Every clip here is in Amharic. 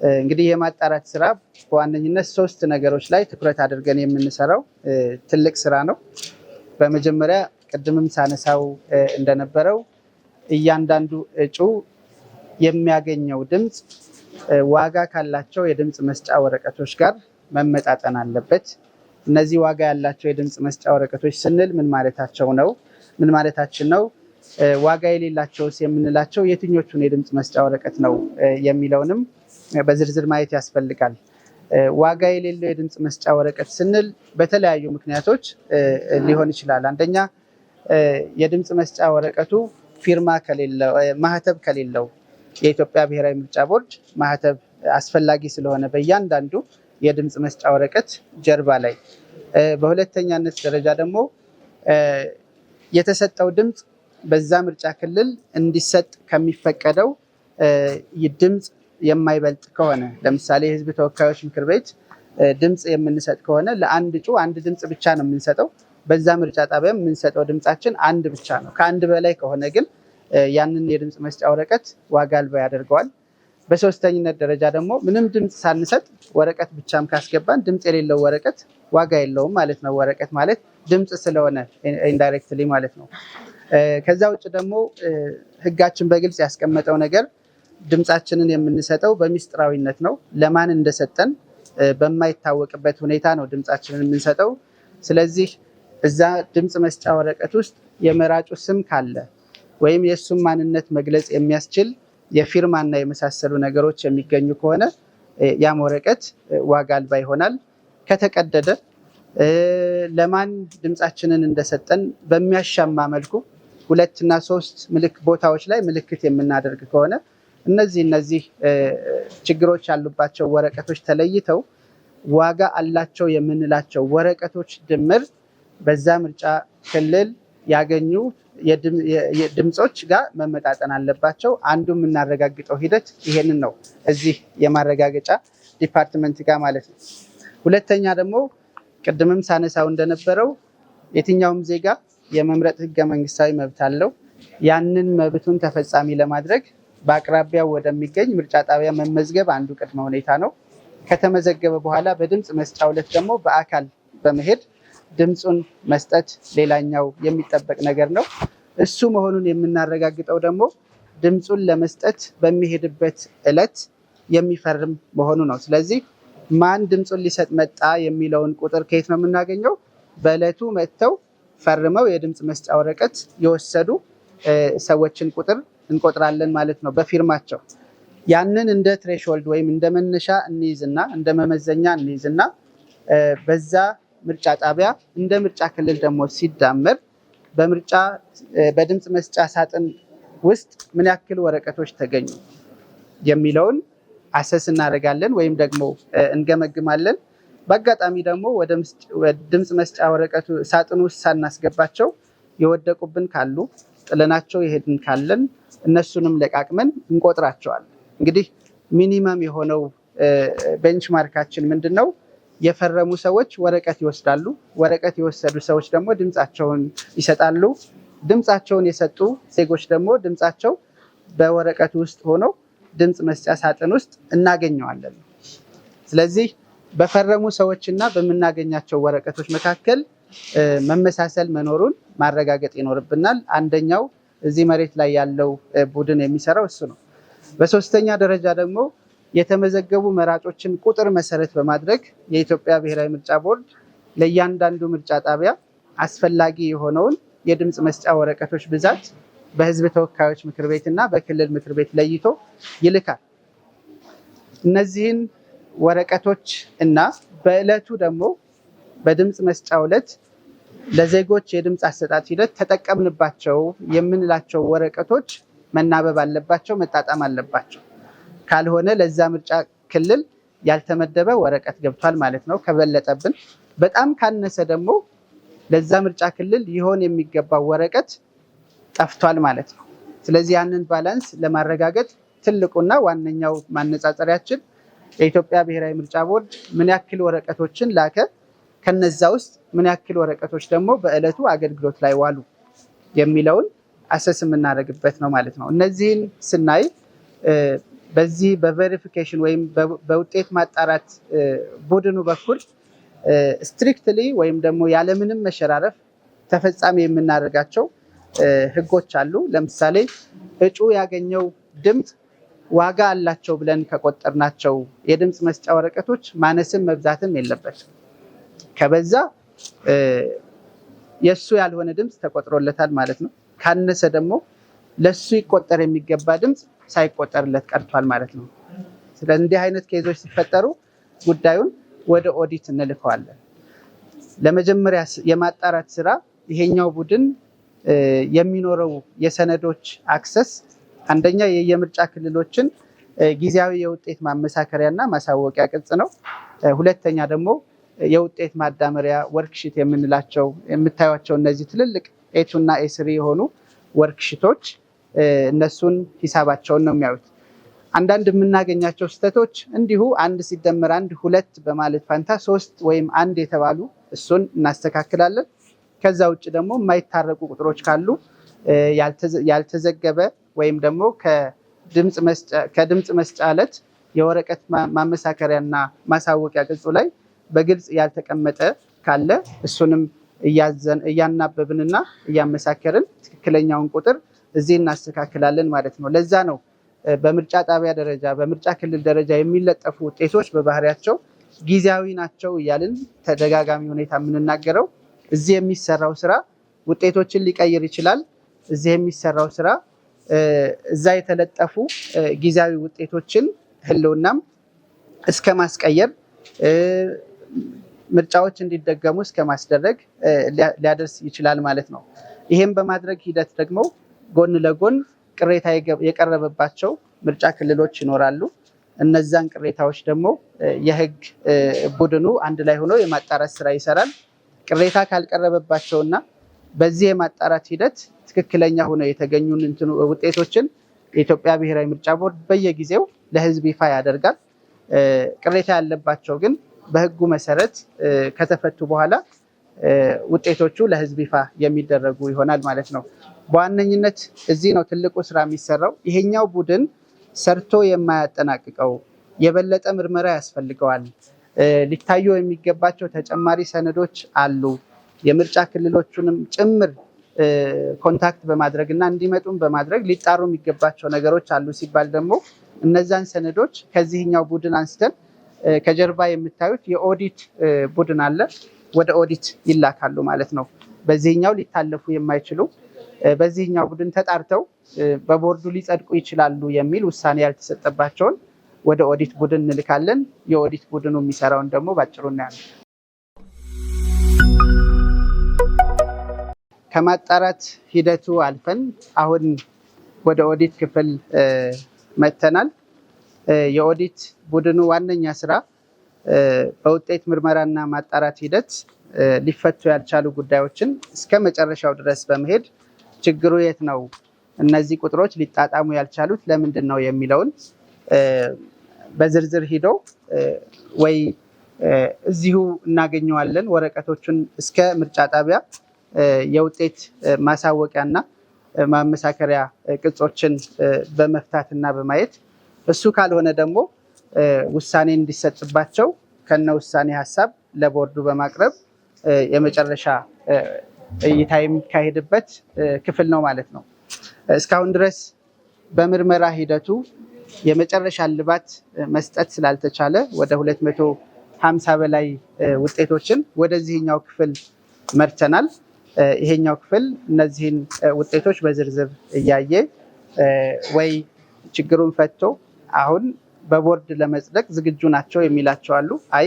እንግዲህ የማጣራት ስራ በዋነኝነት 3 ነገሮች ላይ ትኩረት አድርገን የምንሰራው ትልቅ ስራ ነው። በመጀመሪያ ቅድምም ሳነሳው እንደነበረው እያንዳንዱ እጩ የሚያገኘው ድምፅ ዋጋ ካላቸው የድምፅ መስጫ ወረቀቶች ጋር መመጣጠን አለበት። እነዚህ ዋጋ ያላቸው የድምፅ መስጫ ወረቀቶች ስንል ምን ማለታችን ነው? ዋጋ የሌላቸውስ የምንላቸው የትኞቹን የድምፅ መስጫ ወረቀት ነው የሚለውንም በዝርዝር ማየት ያስፈልጋል። ዋጋ የሌለው የድምፅ መስጫ ወረቀት ስንል በተለያዩ ምክንያቶች ሊሆን ይችላል። አንደኛ የድምፅ መስጫ ወረቀቱ ፊርማ ከሌለው፣ ማህተብ ከሌለው የኢትዮጵያ ብሔራዊ ምርጫ ቦርድ ማህተብ አስፈላጊ ስለሆነ በእያንዳንዱ የድምፅ መስጫ ወረቀት ጀርባ ላይ። በሁለተኛነት ደረጃ ደግሞ የተሰጠው ድምፅ በዛ ምርጫ ክልል እንዲሰጥ ከሚፈቀደው ድምፅ የማይበልጥ ከሆነ፣ ለምሳሌ የህዝብ ተወካዮች ምክር ቤት ድምፅ የምንሰጥ ከሆነ ለአንድ እጩ 1 ድምፅ ብቻ ነው የምንሰጠው። በዛ ምርጫ ጣቢያም የምንሰጠው ድምፃችን 1 ብቻ ነው። ከ1 በላይ ከሆነ ግን ያንን የድምፅ መስጫ ወረቀት ዋጋ አልባ ያደርገዋል። በሶስተኝነት ደረጃ ደግሞ ምንም ድምፅ ሳንሰጥ ወረቀት ብቻም ካስገባን ድምፅ የሌለው ወረቀት ዋጋ የለውም ማለት ነው። ወረቀት ማለት ድምፅ ስለሆነ ኢንዳይሬክትሊ ማለት ነው። ከዛ ውጭ ደግሞ ህጋችን በግልጽ ያስቀመጠው ነገር ድምፃችንን የምንሰጠው በሚስጥራዊነት ነው። ለማን እንደሰጠን በማይታወቅበት ሁኔታ ነው ድምፃችንን የምንሰጠው። ስለዚህ እዛ ድምፅ መስጫ ወረቀት ውስጥ የመራጩ ስም ካለ ወይም የእሱም ማንነት መግለጽ የሚያስችል የፊርማና የመሳሰሉ ነገሮች የሚገኙ ከሆነ ያም ወረቀት ዋጋ አልባ ይሆናል። ከተቀደደ ለማን ድምፃችንን እንደሰጠን በሚያሻማ መልኩ 2 እና 3 ቦታዎች ላይ ምልክት የምናደርግ ከሆነ እነዚህ ችግሮች ያሉባቸው ወረቀቶች ተለይተው ዋጋ አላቸው የምንላቸው ወረቀቶች ድምር በዛ ምርጫ ክልል ያገኙ ድምፆች ጋር መመጣጠን አለባቸው። አንዱ የምናረጋግጠው ሂደት ይሄንን ነው፣ እዚህ የማረጋገጫ ዲፓርትመንት ጋር ማለት ነው። ሁለተኛ ደግሞ ቅድምም ሳነሳው እንደነበረው የትኛውም ዜጋ የመምረጥ ህገ መንግስታዊ መብት አለው። ያንን መብቱን ተፈጻሚ ለማድረግ በአቅራቢያው ወደሚገኝ ምርጫ ጣቢያ መመዝገብ አንዱ ቅድመ ሁኔታ ነው። ከተመዘገበ በኋላ በድምፅ መስጫ ዕለት ደግሞ በአካል በመሄድ ድምፁን መስጠት ሌላኛው የሚጠበቅ ነገር ነው። እሱ መሆኑን የምናረጋግጠው ደግሞ ድምፁን ለመስጠት በሚሄድበት ዕለት የሚፈርም መሆኑ ነው። ስለዚህ ማን ድምፁን ሊሰጥ መጣ የሚለውን ቁጥር ከየት ነው የምናገኘው? በዕለቱ መጥተው ፈርመው የድምፅ መስጫ ወረቀት የወሰዱ ሰዎችን ቁጥር እንቆጥራለን ማለት ነው በፊርማቸው። ያንን እንደ ትሬሽሆልድ ወይም እንደ መነሻ እንይዝና እንደ መመዘኛ እንይዝና በዛ ምርጫ ጣቢያ እንደ ምርጫ ክልል ደግሞ ሲዳመር በድምፅ መስጫ ሳጥን ውስጥ ምን ያክል ወረቀቶች ተገኙ የሚለውን አሰስ እናደርጋለን ወይም ደግሞ እንገመግማለን። በአጋጣሚ ደግሞ ወደ ድምፅ መስጫ ወረቀቱ ሳጥን ውስጥ ሳናስገባቸው የወደቁብን ካሉ ጥለናቸው የሄድን ካለን እነሱንም ለቃቅመን እንቆጥራቸዋለን። እንግዲህ ሚኒመም የሆነው ቤንችማርካችን ምንድን ነው? የፈረሙ ሰዎች ወረቀት ይወስዳሉ። ወረቀት የወሰዱ ሰዎች ደግሞ ድምፃቸውን ይሰጣሉ። ድምፃቸውን የሰጡ ዜጎች ደግሞ ድምፃቸው በወረቀቱ ውስጥ ሆኖ ድምፅ መስጫ ሳጥን ውስጥ እናገኘዋለን። ስለዚህ በፈረሙ ሰዎችና በምናገኛቸው ወረቀቶች መካከል መመሳሰል መኖሩን ማረጋገጥ ይኖርብናል። አንደኛው እዚህ መሬት ላይ ያለው ቡድን የሚሰራው እሱ ነው። በሶስተኛ ደረጃ ደግሞ የተመዘገቡ መራጮችን ቁጥር መሰረት በማድረግ የኢትዮጵያ ብሔራዊ ምርጫ ቦርድ ለእያንዳንዱ ምርጫ ጣቢያ አስፈላጊ የሆነውን የድምፅ መስጫ ወረቀቶች ብዛት በሕዝብ ተወካዮች ምክር ቤት እና በክልል ምክር ቤት ለይቶ ይልካል። እነዚህን ወረቀቶች እና በዕለቱ ደግሞ በድምፅ መስጫ ዕለት ለዜጎች የድምፅ አሰጣጥ ሂደት ተጠቀምንባቸው የምንላቸው ወረቀቶች መናበብ አለባቸው፣ መጣጣም አለባቸው። ካልሆነ ለዛ ምርጫ ክልል ያልተመደበ ወረቀት ገብቷል ማለት ነው ከበለጠብን። በጣም ካነሰ ደግሞ ለዛ ምርጫ ክልል ይሆን የሚገባው ወረቀት ጠፍቷል ማለት ነው። ስለዚህ ያንን ባላንስ ለማረጋገጥ ትልቁና ዋነኛው ማነጻጸሪያችን የኢትዮጵያ ብሔራዊ ምርጫ ቦርድ ምን ያክል ወረቀቶችን ላከ፣ ከነዛ ውስጥ ምን ያክል ወረቀቶች ደግሞ በዕለቱ አገልግሎት ላይ ዋሉ የሚለውን አሰስ የምናደርግበት ነው ማለት ነው። እነዚህን ስናይ በዚህ በቬሪፊኬሽን ወይም በውጤት ማጣራት ቡድኑ በኩል ስትሪክትሊ ወይም ደግሞ ያለምንም መሸራረፍ ተፈጻሚ የምናደርጋቸው ህጎች አሉ። ለምሳሌ እጩ ያገኘው ድምፅ ዋጋ አላቸው ብለን ከቆጠርናቸው የድምፅ መስጫ ወረቀቶች ማነስም መብዛትም የለበትም። ከበዛ የሱ ያልሆነ ድምፅ ተቆጥሮለታል ማለት ነው። ካነሰ ደግሞ ለሱ ይቆጠር የሚገባ ድምፅ ሳይቆጠርለት ቀርቷል ማለት ነው። ስለዚህ እንዲህ አይነት ኬዞች ሲፈጠሩ ጉዳዩን ወደ ኦዲት እንልከዋለን። ለመጀመሪያ የማጣራት ስራ ይሄኛው ቡድን የሚኖረው የሰነዶች አክሰስ አንደኛ የየምርጫ ክልሎችን ጊዜያዊ የውጤት ማመሳከሪያና ማሳወቂያ ቅጽ ነው። ሁለተኛ ደግሞ የውጤት ማዳመሪያ ወርክሺት የምንላቸው የምታዩቸው እነዚህ ትልልቅ ኤ2 እና ኤ3 የሆኑ ወርክሺቶች እነሱን ሂሳባቸውን ነው የሚያዩት። አንዳንድ የምናገኛቸው ስህተቶች እንዲሁ 1 ሲደመር 1 2 በማለት ፋንታ 3 ወይም 1 የተባሉ እሱን እናስተካክላለን። ከዛ ውጭ ደግሞ የማይታረቁ ቁጥሮች ካሉ ያልተዘገበ ወይም ደግሞ ከድምፅ መስጫ ዕለት የወረቀት ማመሳከሪያና ማሳወቂያ ቅጹ ላይ በግልጽ ያልተቀመጠ ካለ እሱንም እያናበብንና እያመሳከርን ትክክለኛውን ቁጥር እዚህ እናስተካክላለን ማለት ነው። ለዛ ነው በምርጫ ጣቢያ ደረጃ በምርጫ ክልል ደረጃ የሚለጠፉ ውጤቶች በባህሪያቸው ጊዜያዊ ናቸው እያልን ተደጋጋሚ ሁኔታ የምንናገረው። እዚህ የሚሰራው ስራ ውጤቶችን ሊቀይር ይችላል። እዚህ የሚሰራው ስራ እዛ የተለጠፉ ጊዜያዊ ውጤቶችን ህልውናም እስከ ማስቀየር ምርጫዎች እንዲደገሙ እስከ ማስደረግ ሊያደርስ ይችላል ማለት ነው። ይሄም በማድረግ ሂደት ደግሞ ጎን ለጎን ቅሬታ የቀረበባቸው ምርጫ ክልሎች ይኖራሉ። እነዛን ቅሬታዎች ደግሞ የህግ ቡድኑ አንድ ላይ ሆኖ የማጣራት ስራ ይሰራል። ቅሬታ ካልቀረበባቸውና በዚህ የማጣራት ሂደት ትክክለኛ ሆነው የተገኙ ውጤቶችን የኢትዮጵያ ብሔራዊ ምርጫ ቦርድ በየጊዜው ለህዝብ ይፋ ያደርጋል። ቅሬታ ያለባቸው ግን በህጉ መሰረት ከተፈቱ በኋላ ውጤቶቹ ለህዝብ ይፋ የሚደረጉ ይሆናል ማለት ነው። በዋነኝነት እዚህ ነው ትልቁ ስራ የሚሰራው። ይሄኛው ቡድን ሰርቶ የማያጠናቅቀው የበለጠ ምርመራ ያስፈልገዋል። ሊታዩ የሚገባቸው ተጨማሪ ሰነዶች አሉ። የምርጫ ክልሎቹንም ጭምር ኮንታክት በማድረግ እና እንዲመጡም በማድረግ ሊጣሩ የሚገባቸው ነገሮች አሉ ሲባል ደግሞ እነዛን ሰነዶች ከዚህኛው ቡድን አንስተን ከጀርባ የምታዩት የኦዲት ቡድን አለ፣ ወደ ኦዲት ይላካሉ ማለት ነው። በዚህኛው ሊታለፉ የማይችሉ በዚህኛው ቡድን ተጣርተው በቦርዱ ሊጸድቁ ይችላሉ የሚል ውሳኔ ያልተሰጠባቸውን ወደ ኦዲት ቡድን እንልካለን። የኦዲት ቡድኑ የሚሰራውን ደግሞ ባጭሩ እናያለን። ከማጣራት ሂደቱ አልፈን አሁን ወደ ኦዲት ክፍል መተናል። የኦዲት ቡድኑ ዋነኛ ስራ በውጤት ምርመራና ማጣራት ሂደት ሊፈቱ ያልቻሉ ጉዳዮችን እስከ መጨረሻው ድረስ በመሄድ ችግሩ የት ነው፣ እነዚህ ቁጥሮች ሊጣጣሙ ያልቻሉት ለምንድን ነው የሚለውን በዝርዝር ሂዶ ወይ እዚሁ እናገኘዋለን ወረቀቶቹን እስከ ምርጫ ጣቢያ የውጤት ማሳወቂያና ማመሳከሪያ ቅጾችን በመፍታትና በማየት እሱ ካልሆነ ደግሞ ውሳኔ እንዲሰጥባቸው ከነ ውሳኔ ሀሳብ ለቦርዱ በማቅረብ የመጨረሻ እይታ የሚካሄድበት ክፍል ነው ማለት ነው። እስካሁን ድረስ በምርመራ ሂደቱ የመጨረሻ እልባት መስጠት ስላልተቻለ ወደ 250 በላይ ውጤቶችን ወደዚህኛው ክፍል መርተናል። ይሄኛው ክፍል እነዚህን ውጤቶች በዝርዝር እያየ ወይ ችግሩን ፈቶ አሁን በቦርድ ለመጽደቅ ዝግጁ ናቸው የሚላቸው አሉ። አይ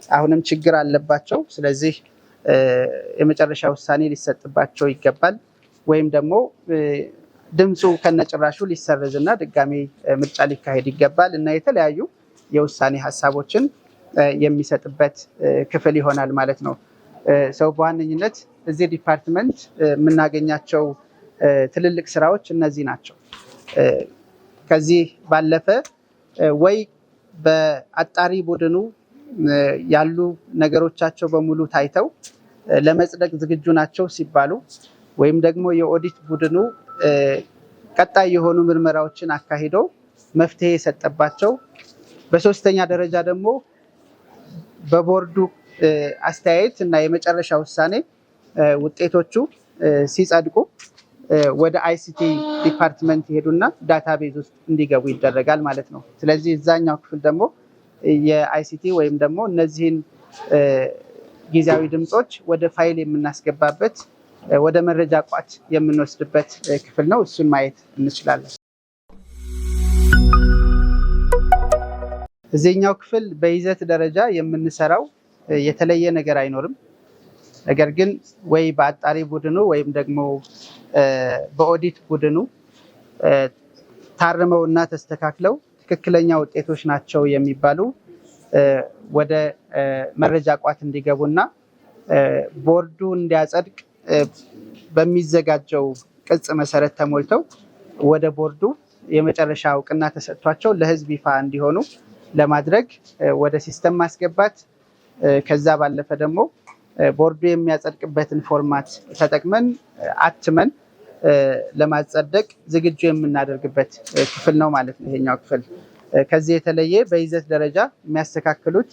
አሁንም ችግር አለባቸው፣ ስለዚህ የመጨረሻ ውሳኔ ሊሰጥባቸው ይገባል፣ ወይም ደግሞ ድምፁ ከነጭራሹ ሊሰረዝና ድጋሜ ምርጫ ሊካሄድ ይገባል እና የተለያዩ የውሳኔ ሀሳቦችን የሚሰጥበት ክፍል ይሆናል ማለት ነው። ሰው በዋነኝነት እዚህ ዲፓርትመንት የምናገኛቸው ትልልቅ ስራዎች እነዚህ ናቸው። ከዚህ ባለፈ ወይ በአጣሪ ቡድኑ ያሉ ነገሮቻቸው በሙሉ ታይተው ለመጽደቅ ዝግጁ ናቸው ሲባሉ ወይም ደግሞ የኦዲት ቡድኑ ቀጣይ የሆኑ ምርመራዎችን አካሂዶ መፍትሄ የሰጠባቸው፣ በሶስተኛ ደረጃ ደግሞ በቦርዱ አስተያየት እና የመጨረሻ ውሳኔ ውጤቶቹ ሲጸድቁ ወደ አይሲቲ ዲፓርትመንት ይሄዱና ዳታቤዝ ውስጥ እንዲገቡ ይደረጋል ማለት ነው። ስለዚህ እዛኛው ክፍል ደግሞ የአይሲቲ ወይም ደግሞ እነዚህን ጊዜያዊ ድምፆች ወደ ፋይል የምናስገባበት ወደ መረጃ ቋት የምንወስድበት ክፍል ነው። እሱን ማየት እንችላለን። እዚህኛው ክፍል በይዘት ደረጃ የምንሰራው የተለየ ነገር አይኖርም። ነገር ግን ወይ በአጣሪ ቡድኑ ወይም ደግሞ በኦዲት ቡድኑ ታርመው እና ተስተካክለው ትክክለኛ ውጤቶች ናቸው የሚባሉ ወደ መረጃ ቋት እንዲገቡና ቦርዱ እንዲያጸድቅ በሚዘጋጀው ቅጽ መሰረት ተሞልተው ወደ ቦርዱ የመጨረሻ እውቅና ተሰጥቷቸው ለሕዝብ ይፋ እንዲሆኑ ለማድረግ ወደ ሲስተም ማስገባት፣ ከዛ ባለፈ ደግሞ ቦርዱ የሚያጸድቅበትን ፎርማት ተጠቅመን አትመን ለማጸደቅ ዝግጁ የምናደርግበት ክፍል ነው ማለት ነው ይሄኛው ክፍል። ከዚህ የተለየ በይዘት ደረጃ የሚያስተካክሉት፣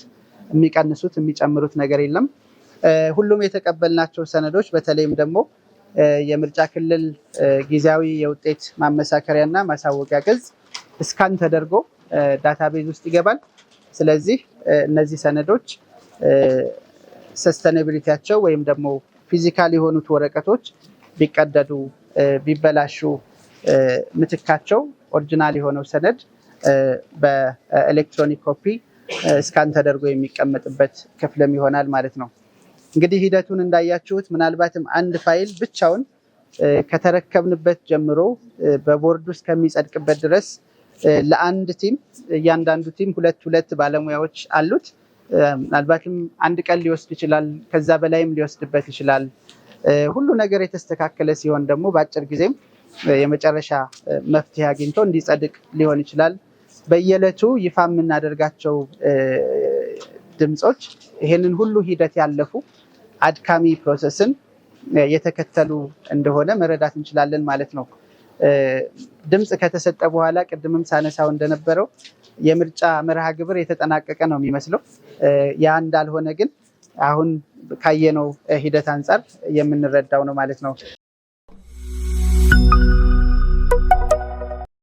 የሚቀንሱት፣ የሚጨምሩት ነገር የለም። ሁሉም የተቀበልናቸው ሰነዶች በተለይም ደግሞ የምርጫ ክልል ጊዜያዊ የውጤት ማመሳከሪያ እና ማሳወቂያ ቅጽ እስካን ተደርጎ ዳታቤዝ ውስጥ ይገባል። ስለዚህ እነዚህ ሰነዶች ሰስተኔቢሊቲያቸው ወይም ደግሞ ፊዚካል የሆኑት ወረቀቶች ቢቀደዱ ቢበላሹ ምትካቸው ኦሪጂናል የሆነው ሰነድ በኤሌክትሮኒክ ኮፒ እስካን ተደርጎ የሚቀመጥበት ክፍልም ይሆናል ማለት ነው። እንግዲህ ሂደቱን እንዳያችሁት ምናልባትም አንድ ፋይል ብቻውን ከተረከብንበት ጀምሮ በቦርድ ውስጥ ከሚጸድቅበት ድረስ ለአንድ ቲም እያንዳንዱ ቲም ሁለት ባለሙያዎች አሉት። ምናልባትም አንድ ቀን ሊወስድ ይችላል፣ ከዛ በላይም ሊወስድበት ይችላል። ሁሉ ነገር የተስተካከለ ሲሆን ደግሞ በአጭር ጊዜም የመጨረሻ መፍትሄ አግኝቶ እንዲጸድቅ ሊሆን ይችላል። በየዕለቱ ይፋ የምናደርጋቸው ድምፆች ይሄንን ሁሉ ሂደት ያለፉ አድካሚ ፕሮሰስን የተከተሉ እንደሆነ መረዳት እንችላለን ማለት ነው። ድምፅ ከተሰጠ በኋላ ቅድምም ሳነሳው እንደነበረው የምርጫ መርሃ ግብር የተጠናቀቀ ነው የሚመስለው። ያ እንዳልሆነ ግን አሁን ካየነው ሂደት አንጻር የምንረዳው ነው ማለት ነው።